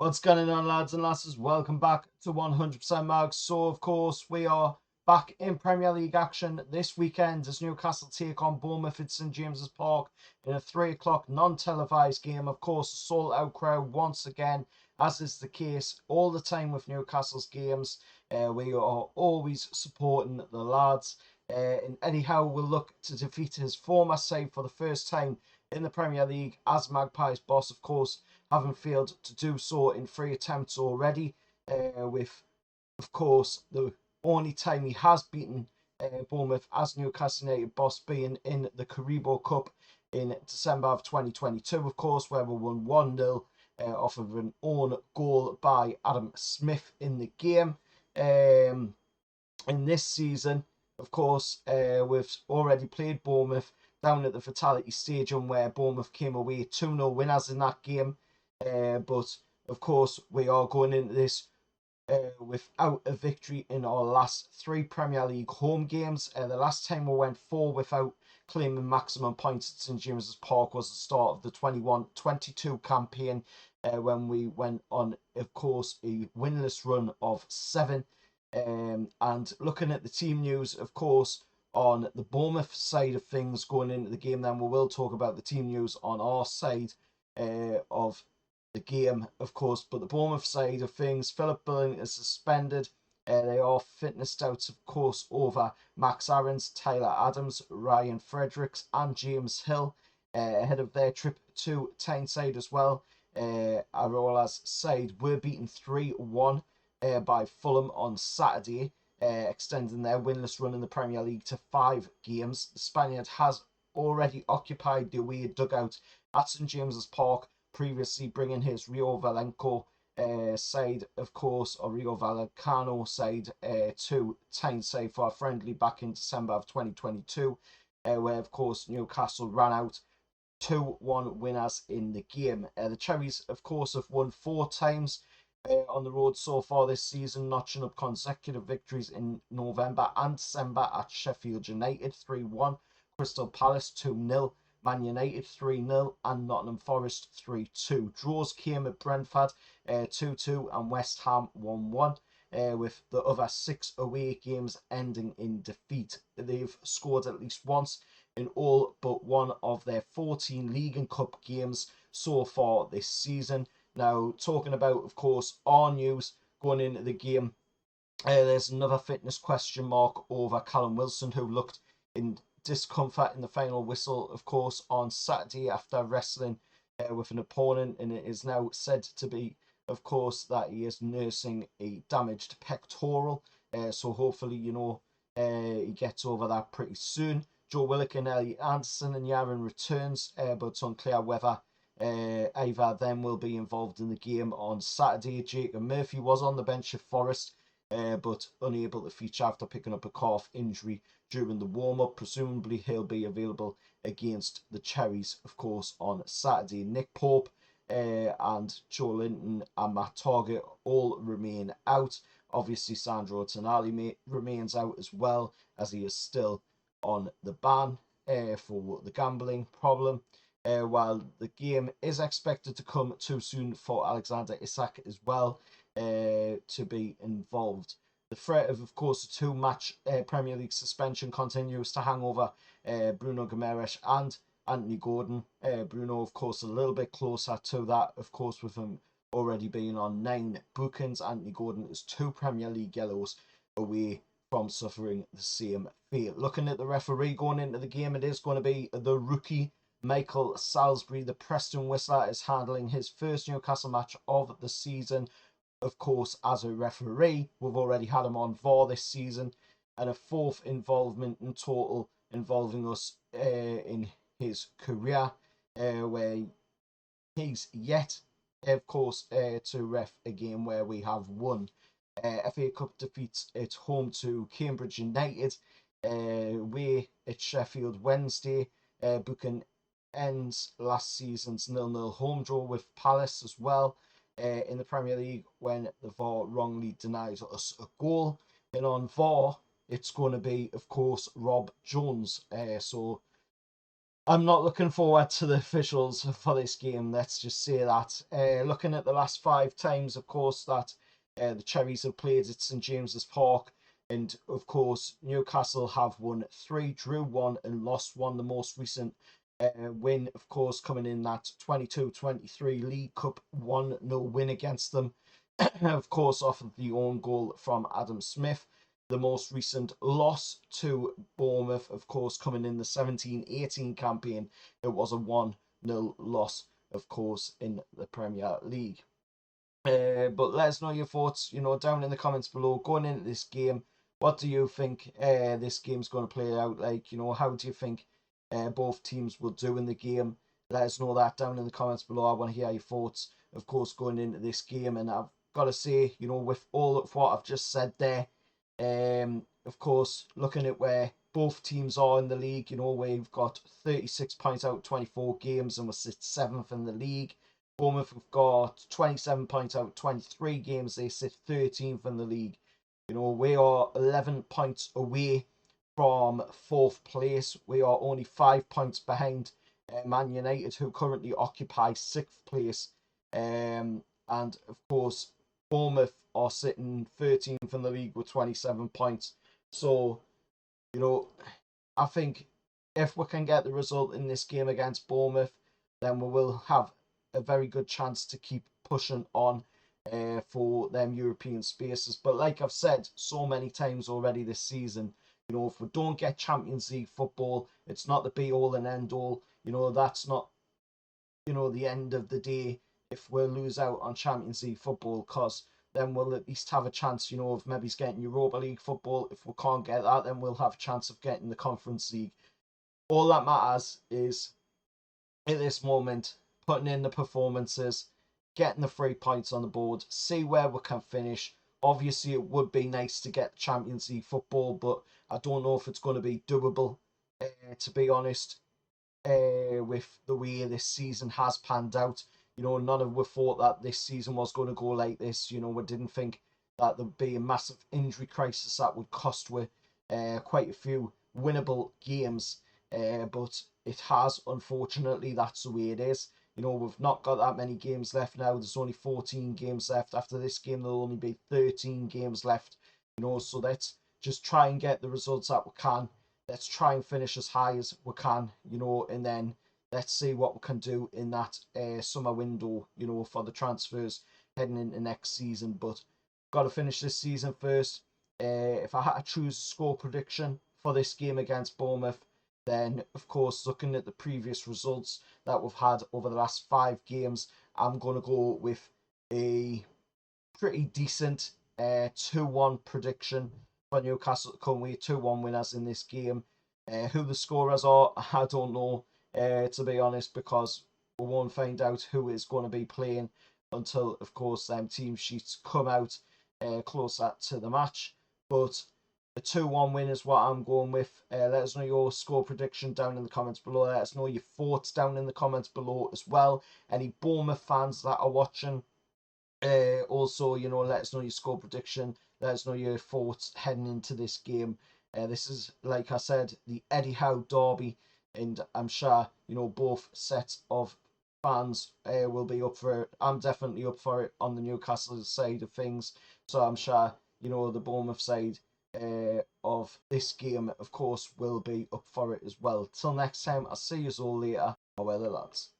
What's going on, lads and lasses? Welcome back to 100% Mags. So, of course, we are back in Premier League action this weekend as Newcastle take on Bournemouth at St James's Park in a 3 o'clock non-televised game. Of course, a sold-out crowd once again, as is the case all the time with Newcastle's games. We are always supporting the lads. And anyhow, we'll look to defeat his former side for the first time in the Premier League as Magpies boss, of course, having failed to do so in 3 attempts already, with, of course, the only time he has beaten Bournemouth as Newcastle United boss being in the Carabao Cup in December of 2022, of course, where we won 1-0 off of an own goal by Adam Smith in the game. In this season, of course, we've already played Bournemouth down at the Vitality Stadium, where Bournemouth came away 2-0 winners in that game. But of course, we are going into this without a victory in our last 3 Premier League home games. The last time we went 4 without claiming maximum points at St James's Park was the start of the 21-22 campaign, when we went on, of course, a winless run of 7. And looking at the team news, of course, on the Bournemouth side of things going into the game, then we will talk about the team news on our side of the game, of course. But the Bournemouth side of things, Philip Billing is suspended. They are fitness doubts, of course, over Max Aarons, Tyler Adams, Ryan Fredericks, and James Hill ahead of their trip to Tyneside as well. Arola's side were beaten 3-1 by Fulham on Saturday, extending their winless run in the Premier League to 5 games. The Spaniard has already occupied the away dugout at St James's Park, previously bringing his Rio Vallecano side, of course, or Rio Vallecano side to Tyneside for a friendly back in December of 2022, where, of course, Newcastle ran out 2-1 winners in the game. The Cherries, of course, have won 4 times on the road so far this season, notching up consecutive victories in November and December at Sheffield United 3-1, Crystal Palace 2-0, Man United 3-0, and Nottingham Forest 3-2. Draws came at Brentford 2-2 and West Ham 1-1, with the other 6 away games ending in defeat. They've scored at least once in all but one of their 14 League and Cup games so far this season. Now, talking about, of course, our news going into the game, there's another fitness question mark over Callum Wilson, who looked in discomfort in the final whistle, of course, on Saturday after wrestling with an opponent, and it is now said to be, of course, that he is nursing a damaged pectoral. So hopefully, he gets over that pretty soon. Joe Willock and Elliot Anderson and Yaron returns, but it's unclear whether either of them will be involved in the game on Saturday. Jacob Murphy was on the bench at Forest, but unable to feature after picking up a calf injury during the warm-up. Presumably he'll be available against the Cherries, of course, on Saturday. Nick Pope and Joe Linton and Matt Target all remain out. Obviously, Sandro Tonali remains out as well, as he is still on the ban for the gambling problem. While the game is expected to come too soon for Alexander Isak as well to be involved. The threat of course, a 2-match Premier League suspension continues to hang over Bruno Guimaraes and Anthony Gordon. Bruno, of course, a little bit closer to that, of course, with him already being on 9 bookings. Anthony Gordon is 2 Premier League yellows away from suffering the same fate. Looking at the referee going into the game, it is going to be the rookie Michael Salisbury. The Preston Whistler is handling his first Newcastle match of the season, of course, as a referee. We've already had him on VAR this season, and a 4th involvement in total involving us in his career, where he's yet, of course, to ref a game where we have won. FA Cup defeats at home to Cambridge United, away at Sheffield Wednesday. Booking ends last season's 0-0 home draw with Palace as well in the Premier League, when the VAR wrongly denies us a goal. And on VAR, it's going to be, of course, Rob Jones. So I'm not looking forward to the officials for this game. Let's just say that. Looking at the last 5 times, of course, that the Cherries have played at St James's Park, and of course Newcastle have won 3, drew 1, and lost 1. The most recent win, of course, coming in that 22-23 League Cup 1-0 win against them. Of course, off of the own goal from Adam Smith. The most recent loss to Bournemouth, of course, coming in the 17-18 campaign, it was a 1-0 loss, of course, in the Premier League. But let us know your thoughts, down in the comments below. Going into this game, what do you think this game's going to play out like? How do you think both teams will do in the game? Let us know that down in the comments below. I want to hear your thoughts, of course, going into this game. And I've got to say, with all of what I've just said there, of course, looking at where both teams are in the league, we've got 36 points out of 24 games and we're 7th in the league. Bournemouth have got 27 points out of 23 games. They sit 13th in the league. We are 11 points away from 4th place. We are only 5 points behind Man United, who currently occupy 6th place. And of course, Bournemouth are sitting 13th in the league with 27 points. So, I think if we can get the result in this game against Bournemouth, then we will have a very good chance to keep pushing on for them European spaces. But like I've said so many times already this season, if we don't get Champions League football, it's not the be all and end all. That's not, the end of the day if we lose out on Champions League football, because then we'll at least have a chance, of maybe getting Europa League football. If we can't get that, then we'll have a chance of getting the Conference League. All that matters is, at this moment, putting in the performances, getting the 3 points on the board, see where we can finish. Obviously, it would be nice to get Champions League football, but I don't know if it's going to be doable, to be honest, with the way this season has panned out. None of us thought that this season was going to go like this. We didn't think that there'd be a massive injury crisis that would cost we quite a few winnable games. But it has, unfortunately. That's the way it is. We've not got that many games left now. There's only 14 games left. After this game, there'll only be 13 games left. So let's just try and get the results that we can. Let's try and finish as high as we can, and then let's see what we can do in that summer window, for the transfers heading into next season. But got to finish this season first. If I had to choose a score prediction for this game against Bournemouth, then of course, looking at the previous results that we've had over the last 5 games, I'm going to go with a pretty decent 2-1 prediction for Newcastle to come away 2-1 winners in this game. Who the scorers are, I don't know, to be honest, because we won't find out who is going to be playing until, of course, them team sheets come out closer to the match. But a 2-1 win is what I'm going with. Let us know your score prediction down in the comments below. Let us know your thoughts down in the comments below as well. Any Bournemouth fans that are watching, also, let us know your score prediction. Let us know your thoughts heading into this game. This is, like I said, the Eddie Howe derby, and I'm sure, both sets of fans will be up for it. I'm definitely up for it on the Newcastle side of things. So I'm sure, the Bournemouth side of this game, of course, will be up for it as well. Till next time, I'll see you all later. Well, lads.